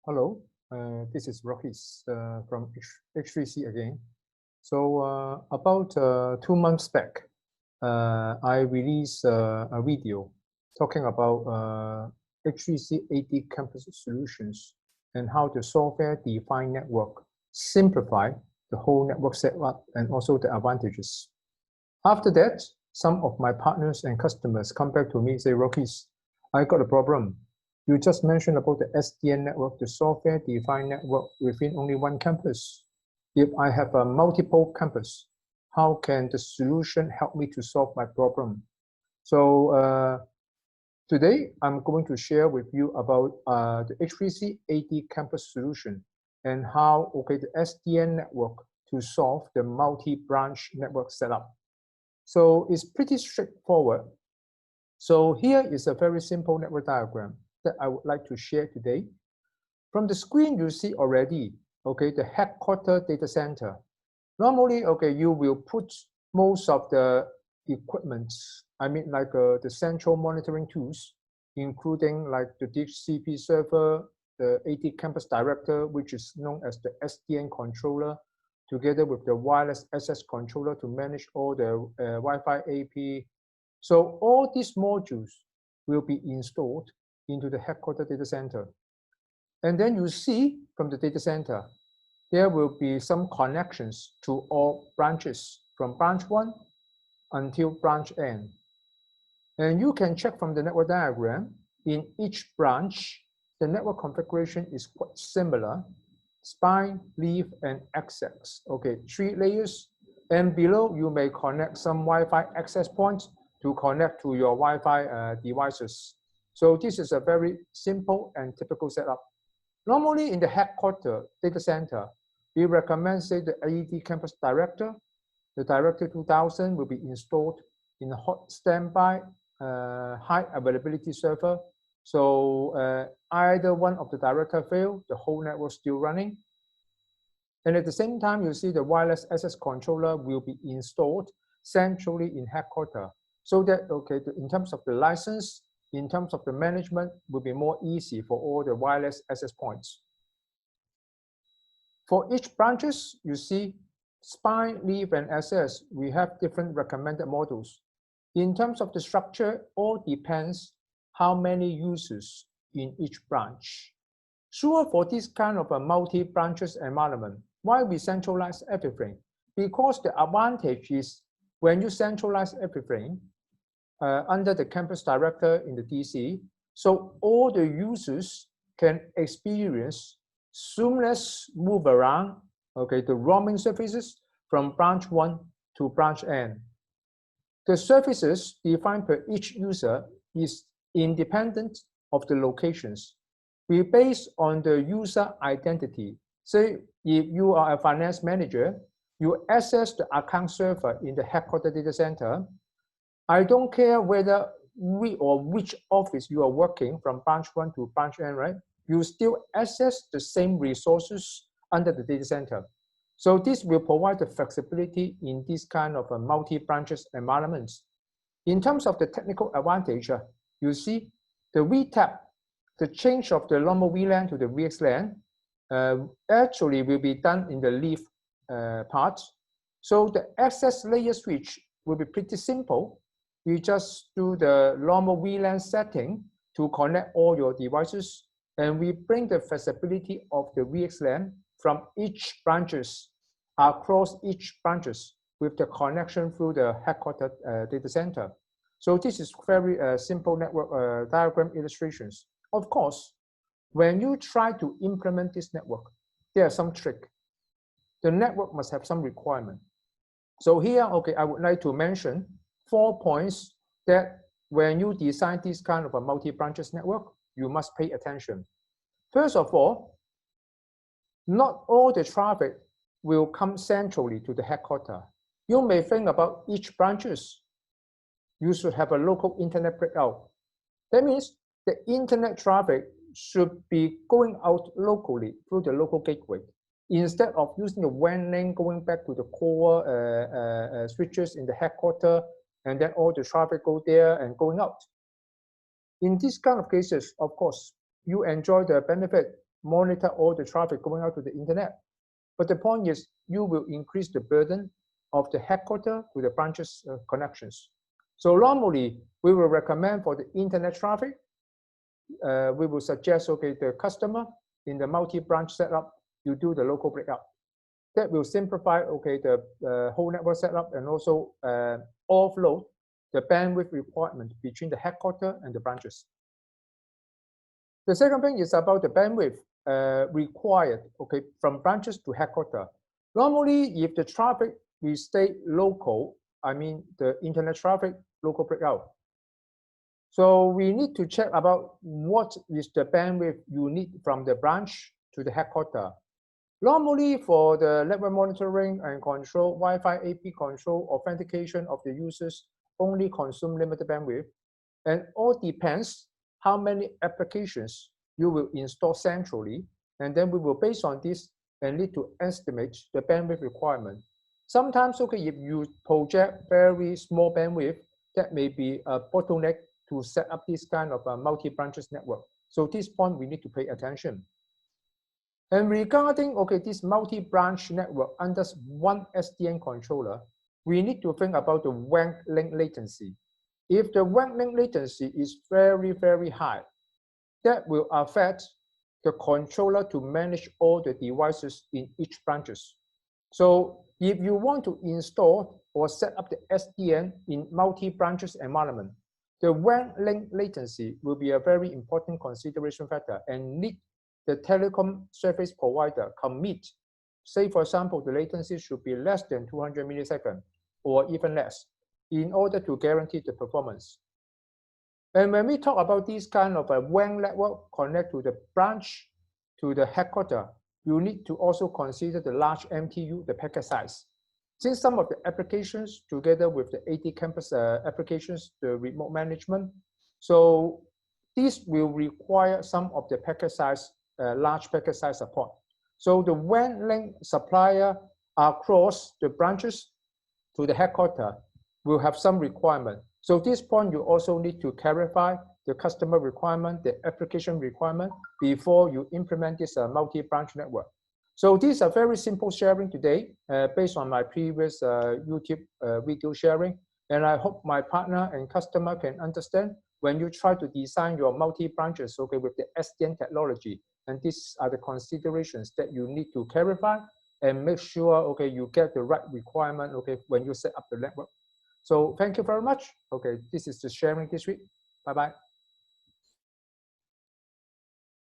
Hello, this is Rohis from H3C again. So about 2 months back, I released a video talking about H3C AD-Campus solutions and how the software-defined network simplify the whole network setup and also the advantages. After that, some of my partners and customers come back to me and say, Rohis, I got a problem. You just mentioned about the SDN network, the software-defined network within only one campus. If I have a multiple campus, how can the solution help me to solve my problem? So today, I'm going to share with you about the H3C AD-Campus solution and how the SDN network to solve the multi-branch network setup. So it's pretty straightforward. So here is a very simple network diagram that I would like to share today. From the screen, you see already, the headquarter data center. Normally, you will put most of the equipment, like the central monitoring tools, including like the DHCP server, the AD-Campus director, which is known as the SDN controller, together with the wireless access controller to manage all the Wi-Fi AP. So all these modules will be installed into the headquarter data center. And then you see from the data center, there will be some connections to all branches from branch 1 until branch N. And you can check from the network diagram, in each branch, the network configuration is quite similar. Spine, leaf, and access. 3 layers. And below, you may connect some Wi-Fi access points to connect to your Wi-Fi devices. So this is a very simple and typical setup. Normally in the headquarter data center, we recommend, say, the AD-Campus director. The director 2000 will be installed in a hot standby, high availability server. So either one of the director fail, the whole network still running. And at the same time, you see the wireless access controller will be installed centrally in headquarter. So that, in terms of the license, in terms of the management, will be more easy for all the wireless access points. For each branches, you see spine, leaf, and access, we have different recommended models. In terms of the structure, all depends how many users in each branch. Sure, for this kind of a multi-branches environment, why we centralize everything? Because the advantage is when you centralize everything under the campus director in the DC, so all the users can experience seamless move around, the roaming services from branch 1 to branch N. The services defined per each user is independent of the locations. We base on the user identity. Say if you are a finance manager, you access the account server in the headquarter data center. I don't care whether which office you are working from branch 1 to branch N, right? You still access the same resources under the data center. So this will provide the flexibility in this kind of a multi-branches environments. In terms of the technical advantage, you see the VTAP, the change of the normal VLAN to the VXLAN, actually will be done in the leaf part. So the access layer switch will be pretty simple. You just do the normal VLAN setting to connect all your devices, and we bring the flexibility of the VXLAN from each branches across each branches with the connection through the headquarter data center. So this is very simple network diagram illustrations. Of course, when you try to implement this network, there are some trick. The network must have some requirement. So here, I would like to mention 4 points that when you design this kind of a multi-branches network, you must pay attention. First of all, not all the traffic will come centrally to the headquarter. You may think about each branches. You should have a local internet breakout. That means the internet traffic should be going out locally through the local gateway, instead of using the WAN link going back to the core switches in the headquarter, and then all the traffic go there and going out. In these kind of cases, of course, you enjoy the benefit monitor all the traffic going out to the internet. But the point is, you will increase the burden of the headquarters to the branches connections. So normally, we will recommend for the internet traffic, we will suggest, okay, the customer in the multi-branch setup, you do the local breakout. That will simplify, okay, the whole network setup and also offload the bandwidth requirement between the headquarters and the branches. The second thing is about the bandwidth required, okay, from branches to headquarters. Normally, if the traffic will stay local, I mean the internet traffic, local breakout. So we need to check about what is the bandwidth you need from the branch to the headquarters. Normally, for the network monitoring and control, Wi-Fi AP control, authentication of the users only consume limited bandwidth, and all depends how many applications you will install centrally, and then we will base on this and need to estimate the bandwidth requirement. Sometimes, okay, if you project very small bandwidth, that may be a bottleneck to set up this kind of a multi-branches network. So this point we need to pay attention. And regarding, okay, this multi-branch network under one SDN controller, we need to think about the WAN link latency. If the WAN link latency is very, very high, that will affect the controller to manage all the devices in each branches. So if you want to install or set up the SDN in multi-branches environment, the WAN link latency will be a very important consideration factor and need the telecom service provider commit. Say, for example, the latency should be less than 200 milliseconds or even less in order to guarantee the performance. And when we talk about this kind of a WAN network connect to the branch to the headquarters, you need to also consider the large MTU, the packet size. Since some of the applications together with the AD-Campus applications, the remote management, so this will require some of the packet size, large packet size support. So the WAN link supplier across the branches to the headquarters will have some requirement. So this point, you also need to clarify the customer requirement, the application requirement before you implement this multi-branch network. So these are very simple sharing today based on my previous YouTube video sharing. And I hope my partner and customer can understand when you try to design your multi-branches, okay, with the SDN technology. And these are the considerations that you need to clarify and make sure, okay, you get the right requirement, okay, when you set up the network. So thank you very much. Okay, this is the sharing this week. Bye-bye.